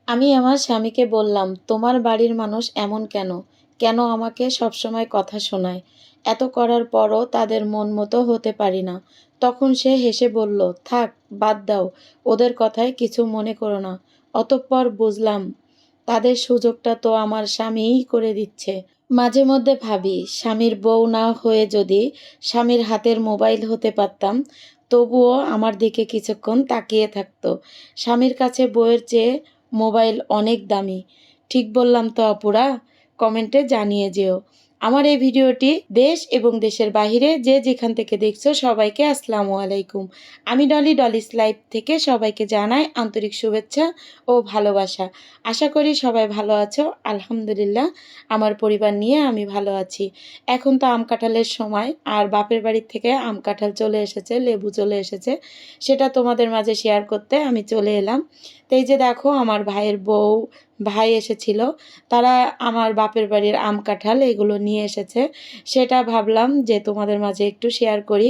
আমি আমার স্বামীকে বললাম, তোমার বাড়ির মানুষ এমন কেন? কেন আমাকে সবসময় কথা শোনায়? এত করার পরও তাদের মন মতো হতে পারি না। তখন সে হেসে বলল, থাক, বাদ দাও, ওদের কথায় কিছু মনে করো না। অতঃপর বুঝলাম, তাদের সুযোগটা তো আমার স্বামীই করে দিচ্ছে। মাঝে মধ্যে ভাবি, স্বামীর বউ না হয়ে যদি স্বামীর হাতের মোবাইল হতে পারতাম, তবুও আমার দিকে কিছুক্ষণ তাকিয়ে থাকতো। স্বামীর কাছে বউয়ের চেয়ে মোবাইল অনেক দামি। ঠিক বললাম তো আপুরা? কমেন্টে জানিয়ে যেও। আমার এই ভিডিওটি দেশ এবং দেশের বাহিরে যে যেখান থেকে দেখছো সবাইকে আসসালামু আলাইকুম। আমি ডলিস লাইফ থেকে সবাইকে জানাই আন্তরিক শুভেচ্ছা ও ভালোবাসা। আশা করি সবাই ভালো আছো। আলহামদুলিল্লাহ, আমার পরিবার নিয়ে আমি ভালো আছি। এখন তো আম কাঁঠালের সময়, আর বাপের বাড়ির থেকে আম কাঁঠাল চলে এসেছে, লেবু চলে এসেছে। সেটা তোমাদের মাঝে শেয়ার করতে আমি চলে এলাম। তো এই যে দেখো, আমার ভাইয়ের বউ, ভাই এসেছিল। তারা আমার বাপের বাড়ির আম কাঁঠাল এগুলো নিয়ে এসেছে। সেটা ভাবলাম যে তোমাদের মাঝে একটু শেয়ার করি।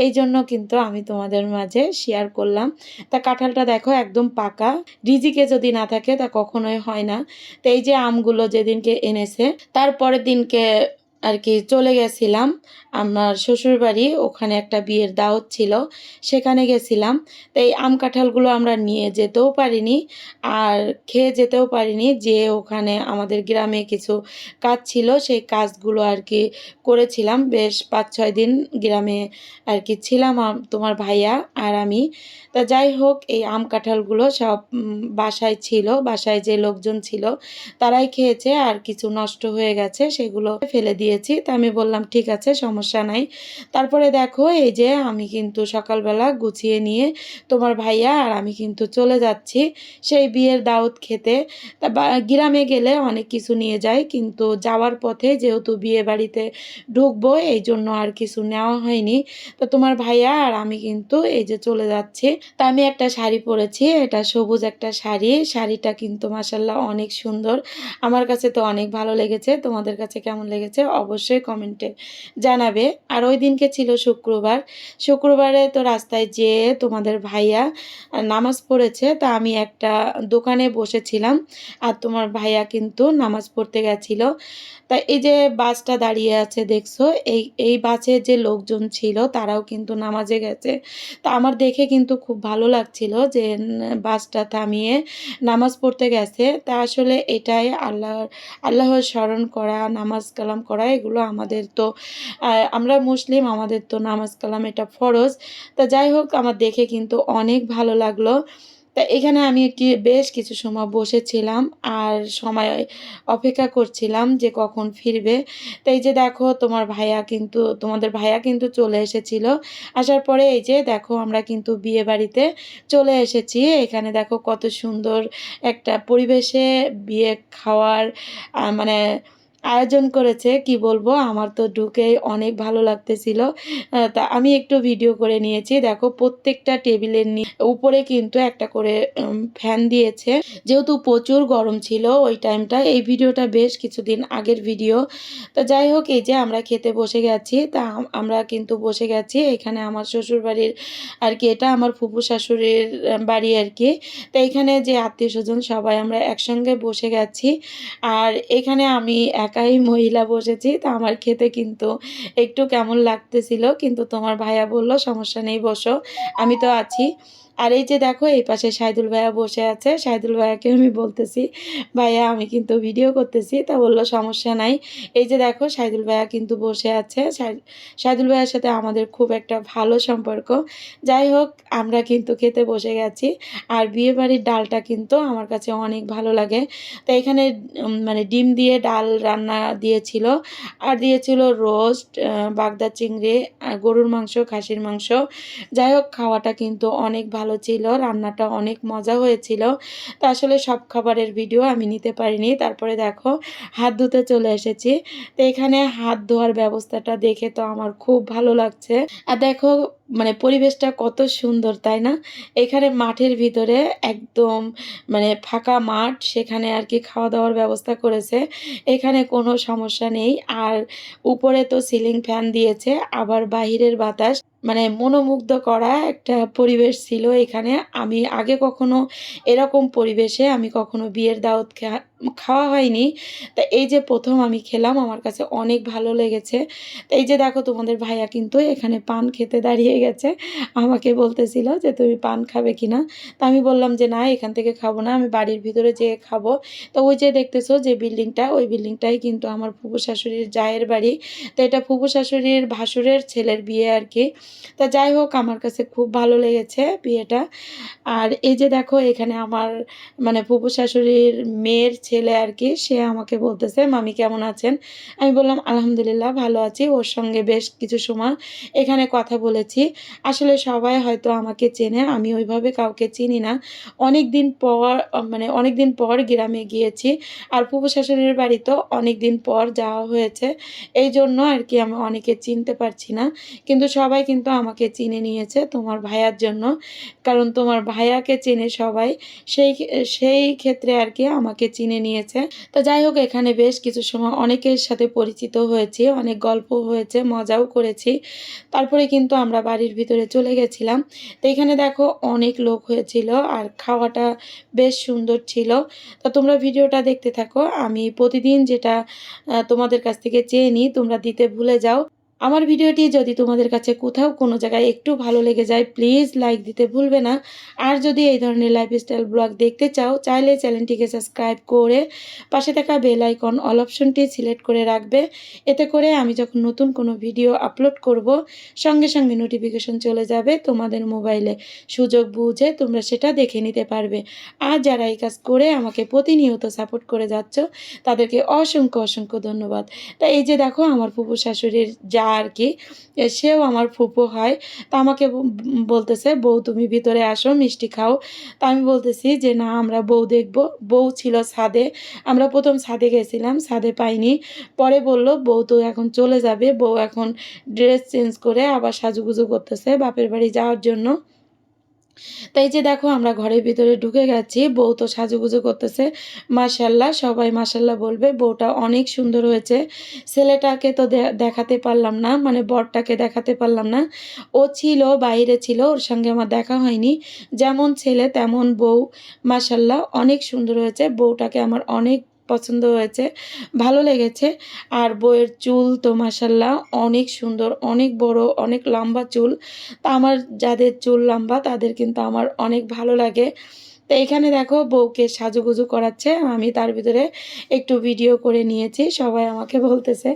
এই জন্য কিন্তু আমি তোমাদের মাঝে শেয়ার করলাম। তা কাঁঠালটা দেখো একদম পাকা। রিজিকে যদি না থাকে তা কখনোই হয় না। তো এই যে আমগুলো যেদিনকে এনেছে, তার পরের দিনকে আর কি চলে গেছিলাম আমার শ্বশুর বাড়ি। ওখানে একটা বিয়ের দাওয়াত ছিল, সেখানে গেছিলাম। তো এই আম কাঁঠালগুলো আমরা নিয়ে যেতেও পারিনি, আর খেয়ে যেতেও পারিনি। যে ওখানে আমাদের গ্রামে কিছু কাজ ছিল, সেই কাজগুলো আর কি করেছিলাম। বেশ 5-6 দিন গ্রামে আর কি ছিলাম, তোমার ভাইয়া আর আমি। তা যাই হোক, এই আম কাঁঠালগুলো সব বাসায় ছিল, বাসায় যে লোকজন ছিল তারাই খেয়েছে, আর কিছু নষ্ট হয়ে গেছে, সেগুলো ফেলে দিয়েছি। তা আমি বললাম ঠিক আছে, সমস্যা নাই। তারপরে দেখো, এই যে আমি কিন্তু সকালবেলা গুছিয়ে নিয়ে তোমার ভাইয়া আর আমি কিন্তু চলে যাচ্ছি সেই বিয়ের দাওয়াত খেতে। তা গ্রামে গেলে অনেক কিছু নিয়ে যায়, কিন্তু যাওয়ার পথে যেহেতু বিয়ে বাড়িতে ঢুকবো, এই জন্য আর কিছু নেওয়া হয়নি। তো তোমার ভাইয়া আর আমি কিন্তু এই যে চলে যাচ্ছি। তা আমি একটা শাড়ি পরেছি, এটা সবুজ একটা শাড়ি। শাড়িটা কিন্তু মাসাল্লাহ অনেক সুন্দর। আমার কাছে তো অনেক ভালো লেগেছে। তোমাদের কাছে কেমন লেগেছে অবশ্যই কমেন্টে জানাবে। আর ওই দিনকে ছিল শুক্রবার। শুক্রবারে তো রাস্তায় যেয়ে তোমাদের ভাইয়া নামাজ পড়েছে, তা আমি একটা দোকানে বসেছিলাম, আর তোমার ভাইয়া কিন্তু নামাজ পড়তে গেছিল। তা এই যে বাসটা দাঁড়িয়ে আছে দেখছো, এই বাসে যে লোকজন ছিল তারাও কিন্তু নামাজে গেছে। তা আমার দেখে কিন্তু খুব ভালো লাগছিল যে বাসটা থামিয়ে নামাজ পড়তে গেছে। তা আসলে এটাই আল্লাহর স্মরণ করা, নামাজ কালাম করা, এগুলো আমাদের তো আমরা মুসলিম, আমাদের তো নামাজ কালাম এটা ফরজ। তা যাই হোক, আমার দেখে কিন্তু অনেক ভালো লাগলো। তা এখানে আমি বেশ কিছু সময় বসেছিলাম, আর সময় অপেক্ষা করছিলাম যে কখন ফিরবে। তো এই যে দেখো, তোমাদের ভাইয়া কিন্তু চলে এসেছিল। আসার পরে এই যে দেখো, আমরা কিন্তু বিয়ে বাড়িতে চলে এসেছি। এখানে দেখো কত সুন্দর একটা পরিবেশে বিয়ে খাওয়ার মানে আয়োজন করেছে, কি বলবো, আমার তো ঢুকেই অনেক ভালো লাগতেছিল। তা আমি একটু ভিডিও করে নিয়েছি। দেখো, প্রত্যেকটা টেবিলের উপরে কিন্তু একটা করে ফ্যান দিয়েছে, যেহেতু প্রচুর গরম ছিল ওই টাইমটা। এই ভিডিওটা বেশ কিছুদিন আগের ভিডিও। তা যাই হোক, এই যে আমরা খেতে বসে গেছি। তা আমরা কিন্তু বসে গেছি এখানে আমার শ্বশুর বাড়ির আর কি, এটা আমার ফুফু শাশুড়ির বাড়ি আর কি। তো এখানে যে আত্মীয় স্বজন সবাই আমরা একসঙ্গে বসে গেছি, আর এখানে আমি একাই মহিলা বসেছি। তা আমার খেতে কিন্তু একটু কেমন লাগতেছিল, কিন্তু তোমার ভাইয়া বলল সমস্যা নেই, বসো, আমি তো আছি। আর এই যে দেখো, এই পাশে সাইদুল ভাইয়া বসে আছে। সাইদুল ভাইয়াকে আমি বলতেছি, ভাইয়া আমি কিন্তু ভিডিও করতেছি। তা বললো সমস্যা নাই। এই যে দেখো, সাইদুল ভাইয়া কিন্তু বসে আছে। সাইদুল ভাইয়ার সাথে আমাদের খুব একটা ভালো সম্পর্ক। যাই হোক, আমরা কিন্তু খেতে বসে গেছি। আর বিয়ে বাড়ির ডালটা কিন্তু আমার কাছে অনেক ভালো লাগে। তো এখানে মানে ডিম দিয়ে ডাল রান্না দিয়েছিল, আর দিয়েছিল রোস্ট, বাগদা চিংড়ি, গরুর মাংস, খাসির মাংস। যাই হোক, খাওয়াটা কিন্তু অনেক ভালো ছিল, রান্নাটা অনেক মজা হয়েছিল। তা আসলে সব খাবারের ভিডিও আমি নিতে পারিনি। তারপরে দেখো, হাত ধুতে চলে এসেছি। তো এখানে হাত ধোয়ার ব্যবস্থাটা দেখে তো আমার খুব ভালো লাগছে। আর দেখো, মানে পরিবেশটা কত সুন্দর, তাই না? এখানে মাঠের ভিতরে একদম মানে ফাঁকা মাঠ, সেখানে আর কি খাওয়া দাওয়ার ব্যবস্থা করেছে। এখানে কোনো সমস্যা নেই। আর উপরে তো সিলিং ফ্যান দিয়েছে, আবার বাহিরের বাতাস মানে মনোমুগ্ধ করা একটা পরিবেশ ছিল এখানে। আমি আগে কখনো এরকম পরিবেশে আমি কখনো বিয়ের দাওয়াত খাওয়া হয়নি। তা এই যে ১ম আমি খেলাম, আমার কাছে অনেক ভালো লেগেছে। তো এই যে দেখো তোমাদের ভাইয়া কিন্তু এখানে পান খেতে দাঁড়িয়ে গেছে। আমাকে বলতেছিল যে, "তুমি পান খাবে কিনা?" তো আমি বললাম যে, "না, এখান থেকে খাবো না। আমি বাড়ির ভিতরে যেয়ে খাবো।" তো ওই যে দেখতেছো যে বিল্ডিংটা, ওই বিল্ডিংটাই কিন্তু আমার ফুফু শাশুড়ির জায়ের বাড়ি। তো এটা ফুফু শাশুড়ির ভাসুরের ছেলের বিয়ে আরকি। তা যাই হোক, আমার কাছে খুব ভালো লেগেছে বিয়েটা। আর এই যে দেখো এখানে আমার মানে ফুফু শাশুড়ির মেয়ের ছেলে আরকি, সে আমাকে বলতেছে, "মামি কেমন আছেন?" আমি বললাম, "আলহামদুলিল্লাহ ভালো আছি।" ওর সঙ্গে বেশ কিছু সময় এখানে কথা বলেছি। আসলে সবাই হয়তো আমাকে চেনে, আমি ওইভাবে কাউকে চিনি না। অনেকদিন পর মানে অনেকদিন পর গ্রামে গিয়েছি। আর ফুফু শাশুড়ির বাড়িতেও অনেকদিন পর যাওয়া হয়েছে। এইজন্য আরকি আমি অনেকে চিনতে পারছি না। কিন্তু সবাই কিন্তু আমাকে চিনে নিয়েছে তোমার ভাইয়ার জন্য। কারণ তোমার ভাইয়াকে চেনে সবাই। সেই ক্ষেত্রে আরকি আমাকে চিনে নিয়েছে। তো যাই হোক, এখানে বেশ কিছু সময় অনেকের সাথে পরিচিত হয়েছি, অনেক গল্প হয়েছে, মজাও করেছি। তারপরে কিন্তু আমরা বাড়ির ভিতরে চলে গেছিলাম। তো এখানে দেখো অনেক লোক হয়েছিল আর খাওয়াটা বেশ সুন্দর ছিল। তো তোমরা ভিডিওটা দেখতে থাকো। আমি প্রতিদিন যেটা তোমাদের কাছ থেকে চেয়ে নিই, তোমরা দিতে ভুলে যাও। আমার ভিডিওটি যদি তোমাদের কাছে কোথাও কোনো জায়গায় একটু ভালো লেগে যায়, প্লিজ লাইক দিতে ভুলবে না। আর যদি এই ধরনের লাইফস্টাইল ব্লগ দেখতে চাও, চাইলে চ্যানেলটিকে সাবস্ক্রাইব করে পাশে থাকা বেল আইকন অল অপশনটি সিলেক্ট করে রাখবে। এতে করে আমি যখন নতুন কোনো ভিডিও আপলোড করব, সঙ্গে সঙ্গে নোটিফিকেশন চলে যাবে তোমাদের মোবাইলে। সুযোগ বুঝে তোমরা সেটা দেখে নিতে পারবে। আর যারা এই কাজ করে আমাকে প্রতিনিয়ত সাপোর্ট করে যাচ্ছ, তাদেরকে অসংখ্য অসংখ্য ধন্যবাদ। তা এই যে দেখো আমার ফুফু শাশুড়ির যা আরকি, সেও আমার ফুফু হয়। তা আমাকে বলতেছে, "বউ তুমি ভিতরে আসো, মিষ্টি খাও।" তা আমি বলতেছি যে, "না, আমরা বউ দেখব।" বউ ছিল ছাদে। আমরা ১ম ছাদে গেছিলাম, ছাদে পাইনি। পরে বলল, "বউ তো এখন চলে যাবে।" বউ এখন ড্রেস চেঞ্জ করে আবার সাজুগুজু করতেছে বাপের বাড়ি যাওয়ার জন্য। তাই যে দেখো আমরা ঘরের ভিতরে ঢুকে গেছি, বউ তো সাজুগুজু করতেছে। মাশাআল্লাহ, সবাই মাশাআল্লাহ বলবে। বউটা অনেক সুন্দর হয়েছে। ছেলেটাকে তো দেখাতে পারলাম না, মানে বরটাকে দেখাতে পারলাম না। ও ছিল, বাইরে ছিল, ওর সঙ্গে আমার দেখা হয়নি। যেমন ছেলে তেমন বউ। মাশাআল্লাহ অনেক সুন্দর হয়েছে। বউটাকে আমার অনেক পছন্দ হয়েছে, ভালো লেগেছে। আর বউয়ের চুল তো মাশাআল্লাহ অনেক সুন্দর, অনেক বড়, অনেক লম্বা চুল। তা আমার যাদের চুল লম্বা তাদের কিন্তু আমার অনেক ভালো লাগে। তো এখানে দেখো বউকে সাজুগুজু করাচ্ছে। আমি তার ভিতরে একটু ভিডিও করে নিয়েছি। সবাই আমাকে বলতেছে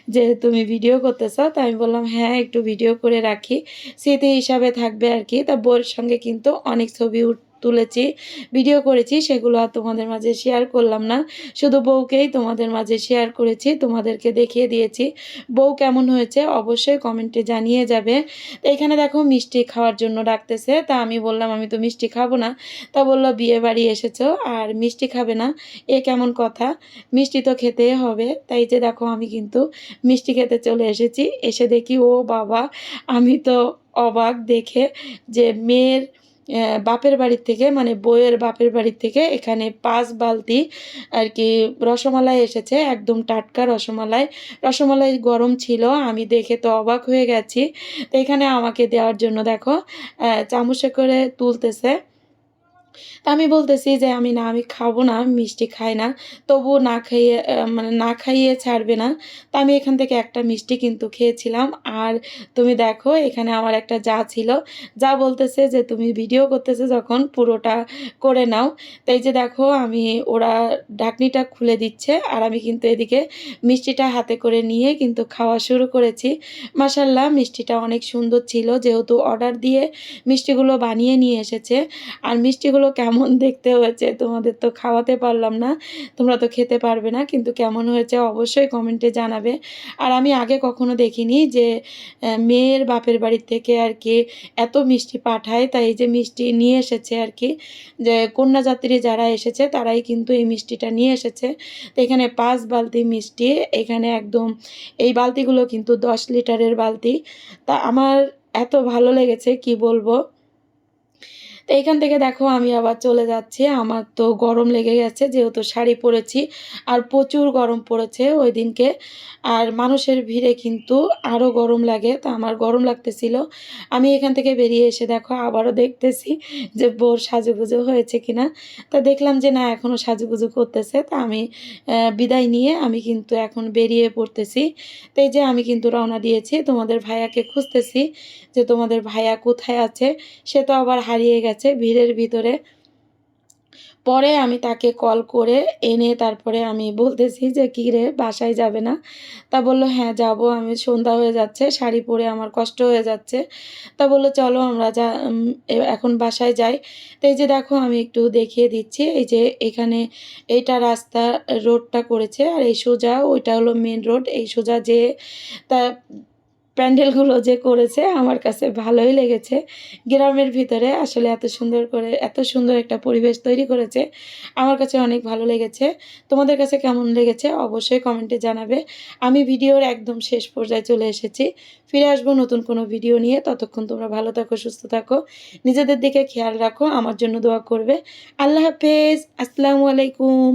যে, "তুমি ভিডিও করতেছো?" তো আমি বললাম, "হ্যাঁ, একটু ভিডিও করে রাখি। স্মৃতি হিসাবে থাকবে আরকি।" তা বউয়ের সঙ্গে কিন্তু অনেক ছবি তুলেছি, ভিডিও করেছি। সেগুলো আর তোমাদের মাঝে শেয়ার করলাম না। শুধু বউকেই তোমাদের মাঝে শেয়ার করেছি, তোমাদেরকে দেখিয়ে দিয়েছি। বউ কেমন হয়েছে অবশ্যই কমেন্টে জানিয়ে যাবে। তো এখানে দেখো মিষ্টি খাওয়ার জন্য ডাকতেছে। তা আমি বললাম, "আমি তো মিষ্টি খাবো না।" তা বলল, "বিয়েবাড়ি এসেছো আর মিষ্টি খাবে না? এ কেমন কথা? মিষ্টি তো খেতেই হবে।" তাই যে দেখো আমি কিন্তু মিষ্টি খেতে চলে এসেছি। এসে দেখি ও বাবা! আমি তো অবাক দেখে যে মেয়ের বাপের বাড়ির থেকে, মানে বউয়ের বাপের বাড়ির থেকে এখানে ৫ বালতি আরকি রসমালাই এসেছে। একদম টাটকা রসমালাই। রসমালাই গরম ছিল। আমি দেখে তো অবাক হয়ে গেছি। তো এখানে আমাকে দেওয়ার জন্য দেখো চামচে করে তুলতেছে। তা আমি বলতেছি যে, আমি খাবো না, আমি মিষ্টি খাই না।" তবুও না খাইয়ে মানে না খাইয়ে ছাড়বে না। তো আমি এখান থেকে একটা মিষ্টি কিন্তু খেয়েছিলাম। আর তুমি দেখো এখানে আমার একটা জা ছিল। জা বলতেছে যে, "তুমি ভিডিও করতেছো যখন পুরোটা করে নাও।" তো এই যে দেখো ওরা ঢাকনিটা খুলে দিচ্ছে আর আমি কিন্তু এদিকে মিষ্টিটা হাতে করে নিয়ে কিন্তু খাওয়া শুরু করেছি। মাশাআল্লাহ মিষ্টিটা অনেক সুন্দর ছিল, যেহেতু অর্ডার দিয়ে মিষ্টিগুলো বানিয়ে নিয়ে এসেছে। আর মিষ্টিগুলো কেমন দেখতে হয়েছে তোমাদের তো খাওয়াতে পারলাম না। তোমরা তো খেতে পারবে না। কিন্তু কেমন হয়েছে অবশ্যই কমেন্টে জানাবে। আর আমি আগে কখনো দেখিনি যে মেয়ের বাপের বাড়ির থেকে আরকি এত মিষ্টি পাঠায়। তাই এই যে মিষ্টি নিয়ে এসেছে আরকি, যে কন্যাযাত্রী যারা এসেছে তারাই কিন্তু এই মিষ্টিটা নিয়ে এসেছে। তো এখানে ৫ বালতি মিষ্টি, এখানে একদম এই বালতিগুলো কিন্তু ১০ লিটারের বালতি। তা আমার এত ভালো লেগেছে কি বলবো। তো এইখান থেকে দেখো আমি আবার চলে যাচ্ছি। আমার তো গরম লেগে গেছে যেহেতু শাড়ি পরেছি আর প্রচুর গরম পড়েছে ওই দিনকে। আর মানুষের ভিড়ে কিন্তু আরও গরম লাগে। তো আমার গরম লাগতেছিল। আমি এখান থেকে বেরিয়ে এসে দেখো আবারও দেখতেছি যে বোর সাজুগুজু হয়েছে কিনা। তা দেখলাম যে না এখনও সাজুগুজু করতেছে। তা আমি বিদায় নিয়ে আমি কিন্তু এখন বেরিয়ে পড়তেছি। তো এই যে আমি কিন্তু রওনা দিয়েছি। তোমাদের ভাইয়াকে খুঁজতেছি যে তোমাদের ভাইয়া কোথায় আছে। সে তো আবার হারিয়ে গেছে ভিড়ের ভিতরে। পরে আমি তাকে কল করে এনে তারপরে আমি বলতেছি যে, "কী রে বাসায় যাবে না?" তা বলল, "হ্যাঁ যাবো। আমি সন্ধ্যা হয়ে যাচ্ছে। শাড়ি পরে আমার কষ্ট হয়ে যাচ্ছে।" তা বলল, "চলো আমরা এখন বাসায় যাই।" তো এই যে দেখো আমি একটু দেখিয়ে দিচ্ছি। এই যে এখানে এইটা রাস্তা রোডটা করেছে আর এই সোজা ওইটা হলো মেইন রোড। এই সোজা যেয়ে তা প্যান্ডেলগুলো যে করেছে আমার কাছে ভালোই লেগেছে। গ্রামের ভিতরে আসলে এত সুন্দর করে এত সুন্দর একটা পরিবেশ তৈরি করেছে। আমার কাছে অনেক ভালো লেগেছে। তোমাদের কাছে কেমন লেগেছে অবশ্যই কমেন্টে জানাবে। আমি ভিডিওর একদম শেষ পর্যায়ে চলে এসেছি। ফিরে আসবো নতুন কোনো ভিডিও নিয়ে। ততক্ষণ তোমরা ভালো থাকো, সুস্থ থাকো। নিজেদের দিকে খেয়াল রাখো। আমার জন্য দোয়া করবে। আল্লাহ হাফেজ। আসসালামু আলাইকুম।